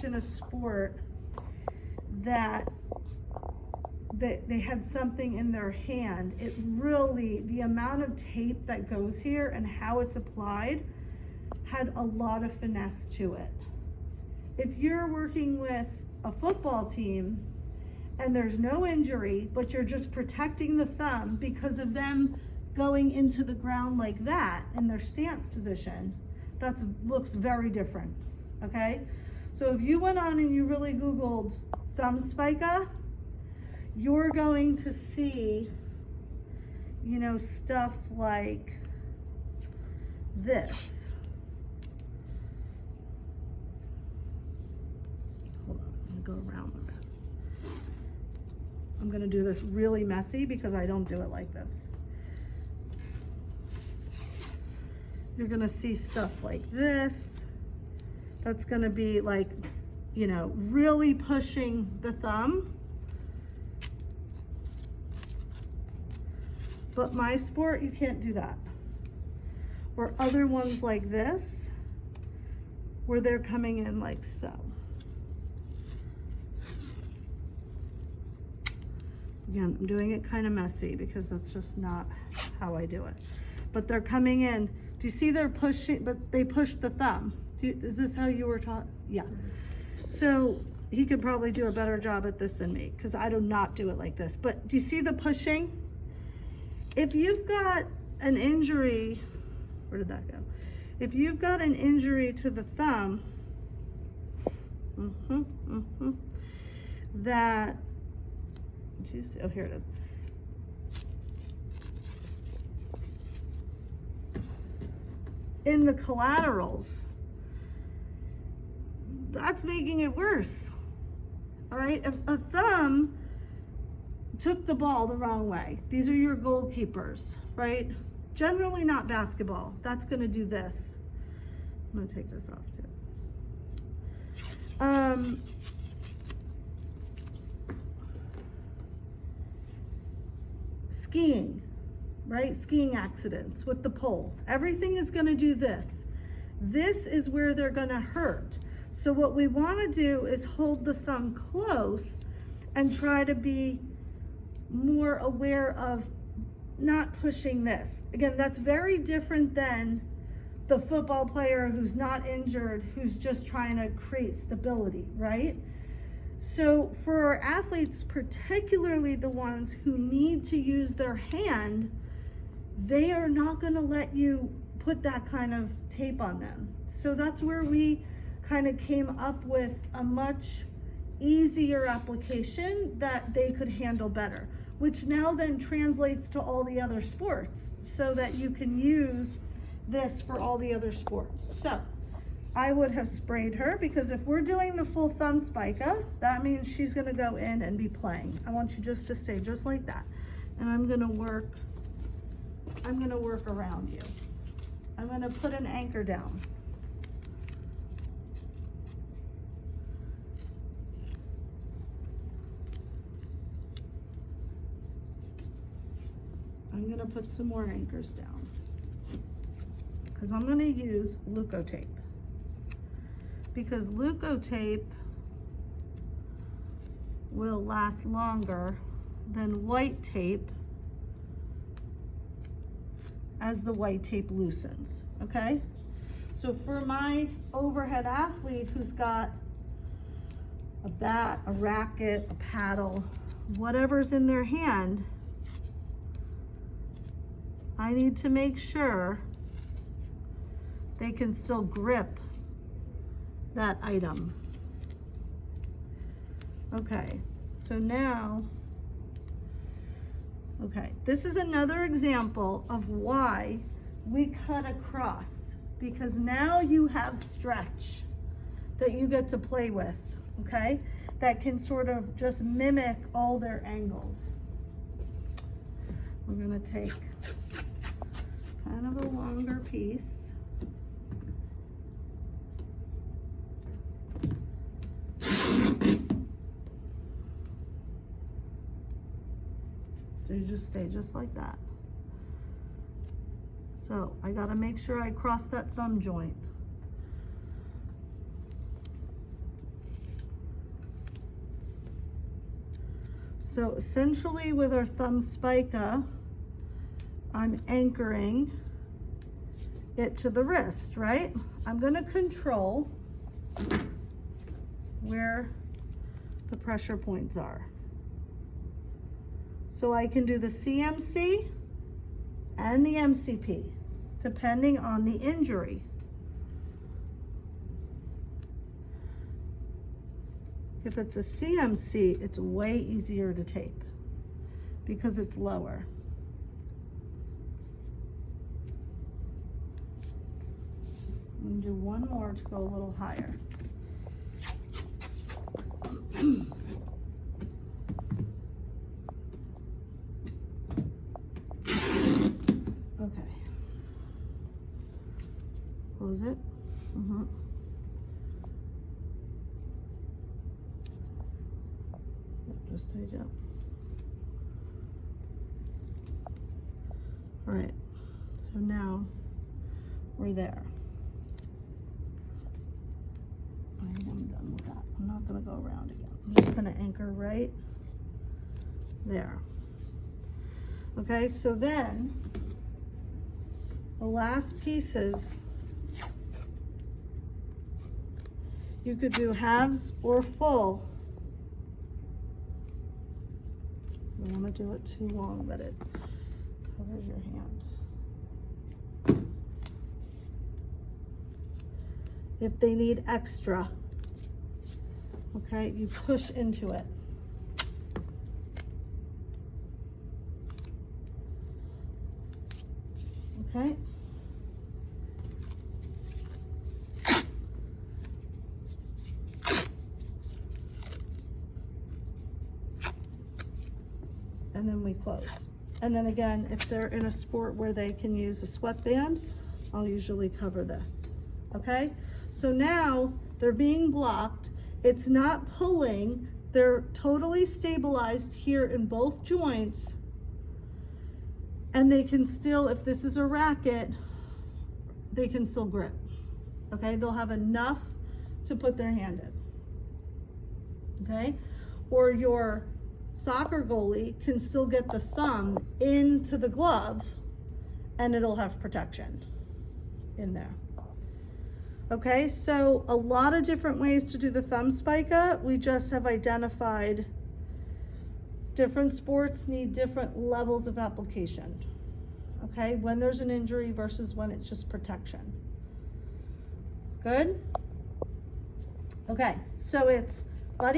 in a sport that they had something in their hand, it really, the amount of tape that goes here and how it's applied had a lot of finesse to it. If you're working with a football team and there's no injury, but you're just protecting the thumb because of them going into the ground like that in their stance position, that looks very different, okay? So if you went on and you really Googled thumb spica, you're going to see, you know, stuff like this. Hold on, I'm gonna go around with this. I'm gonna do this really messy because I don't do it like this. You're gonna see stuff like this. That's gonna be like, you know, really pushing the thumb. But my sport, you can't do that. Or other ones like this, where they're coming in like so. Again, I'm doing it kind of messy because that's just not how I do it. But they're coming in. Do you see they're pushing, but they push the thumb? Is this how you were taught? Yeah. So he could probably do a better job at this than me because I do not do it like this. But do you see the pushing? If you've got an injury, where did that go? If you've got an injury to the thumb, that, did you see? Oh, here it is. In the collaterals, that's making it worse. All right, if a thumb took the ball the wrong way, these are your goalkeepers, right? Generally not basketball. That's gonna do this. I'm gonna take this off too. Skiing, right? Skiing accidents with the pole. Everything is gonna do this. This is where they're gonna hurt. So what we wanna do is hold the thumb close and try to be more aware of not pushing this. Again, that's very different than the football player who's not injured, who's just trying to create stability, right? So for our athletes, particularly the ones who need to use their hand, they are not going to let you put that kind of tape on them. So that's where we kind of came up with a much easier application that they could handle better, which now then translates to all the other sports so that you can use this for all the other sports. So I would have sprayed her because if we're doing the full thumb spica, that means she's gonna go in and be playing. I want you just to stay just like that. And I'm gonna work around you. I'm gonna put an anchor down. I'm gonna put some more anchors down because I'm gonna use Leukotape, because Leukotape will last longer than white tape as the white tape loosens, okay? So for my overhead athlete who's got a bat, a racket, a paddle, whatever's in their hand, I need to make sure they can still grip that item. Okay, so now, okay, this is another example of why we cut across, because now you have stretch that you get to play with, okay? That can sort of just mimic all their angles. We're gonna take kind of a longer piece. So you just stay just like that. So I gotta make sure I cross that thumb joint. So essentially with our thumb spica, I'm anchoring it to the wrist, right? I'm going to control where the pressure points are. So I can do the CMC and the MCP, depending on the injury. If it's a CMC, it's way easier to tape because it's lower. I'm going to do one more to go a little higher. Okay. Close it. Just tight up. All right. So now we're there. I am done with that. I'm not going to go around again. I'm just going to anchor right there. Okay, so then the last pieces, you could do halves or full. You don't want to do it too long that it covers your hand. If they need extra, okay, you push into it. Okay. And then we close. And then again, if they're in a sport where they can use a sweatband, I'll usually cover this. Okay? So now they're being blocked. It's not pulling. They're totally stabilized here in both joints. And they can still, if this is a racket, they can still grip. Okay? They'll have enough to put their hand in. Okay? Or your soccer goalie can still get the thumb into the glove and it'll have protection in there. Okay, so a lot of different ways to do the thumb spica. We just have identified different sports need different levels of application. Okay, when there's an injury versus when it's just protection. Good? Okay, so it's